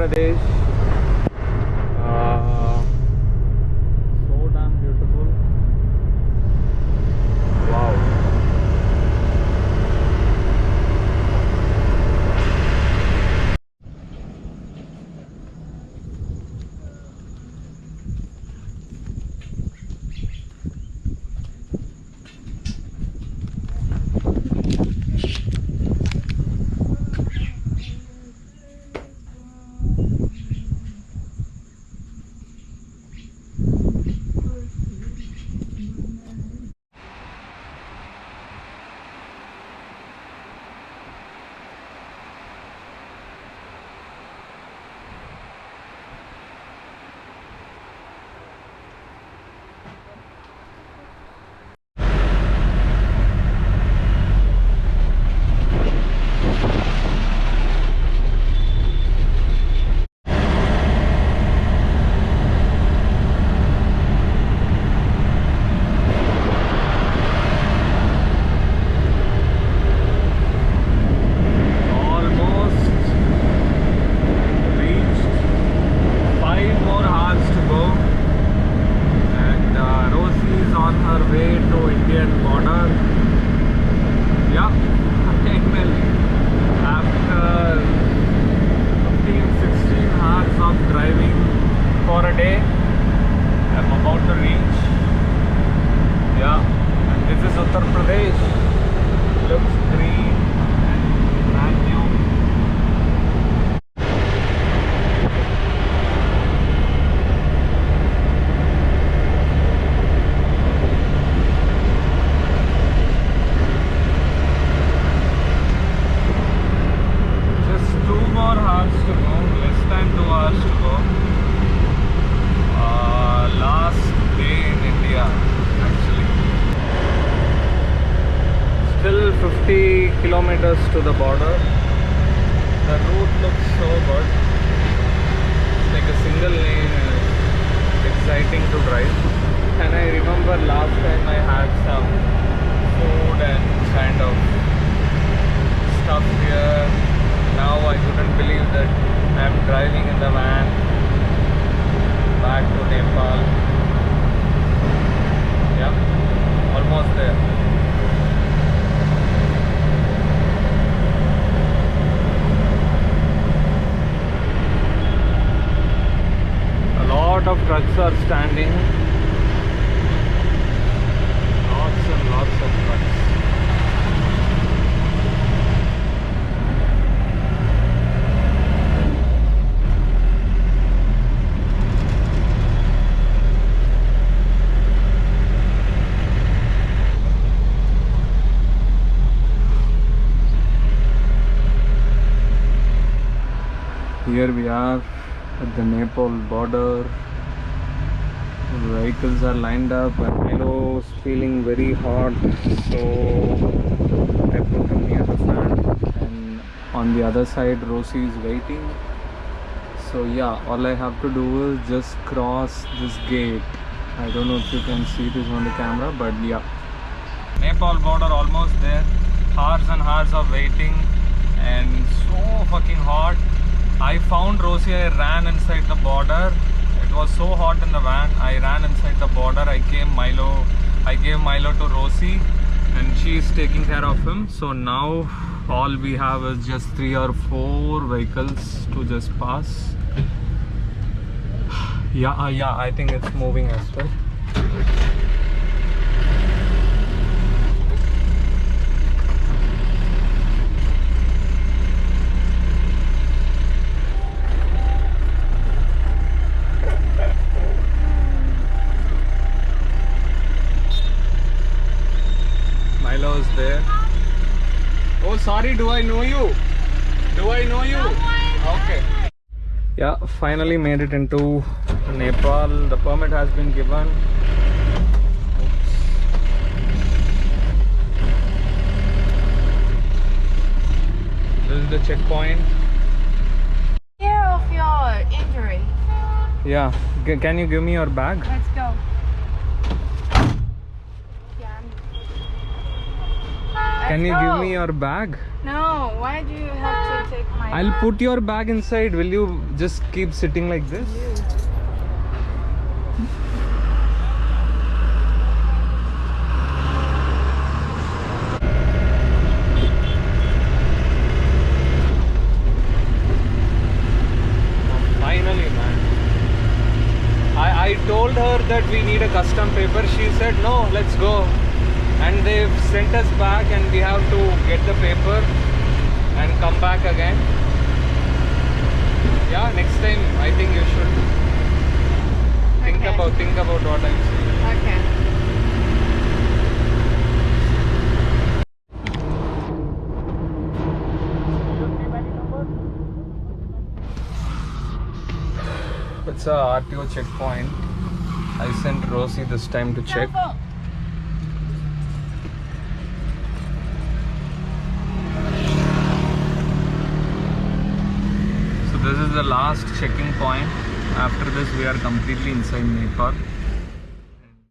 Pradesh. So damn beautiful. Wow. Kilometers to the border. The route looks so good. It's like a single lane and it's exciting to drive. And I remember last time I had some food and kind of stuff here. Now I couldn't believe that I'm driving in the van back to Nepal. Yeah, almost there. Lot of trucks are standing. Lots and lots of trucks. Here we are at the Nepal border. Vehicles are lined up and Milo is feeling very hot, so I put him near the fan, and on the other side Rosy is waiting. So yeah, all I have to do is just cross this gate. I don't know if you can see this on the camera, but yeah, Nepal border almost there. Hours and hours of waiting and so fucking hot. I found Rosy, I ran inside the border. It was so hot in the van. I ran inside the border. I gave Milo to Rosy and she is taking care of him. So now all we have is just 3 or 4 vehicles to just pass. Yeah, I think it's moving as well. There. Oh, sorry, do I know you? Do I know you? Okay. Yeah, finally made it into Nepal. The permit has been given. Oops. This is the checkpoint. Care of your injury. Yeah. Can you give me your bag? Let's go. Can you go. give me your bag? No, why do you have to take my I'll bag? put your bag inside. Will you just keep sitting like this? Finally, man. I told her that we need a custom paper. She said no, let's go. And they've sent us back and we have to get the paper and come back again. Yeah, next time I think you should Okay. think about what I'm saying. Okay. It's a RTO checkpoint. I sent Rosy this time to check. Careful. So this is the last checking point. After this we are completely inside Nepal.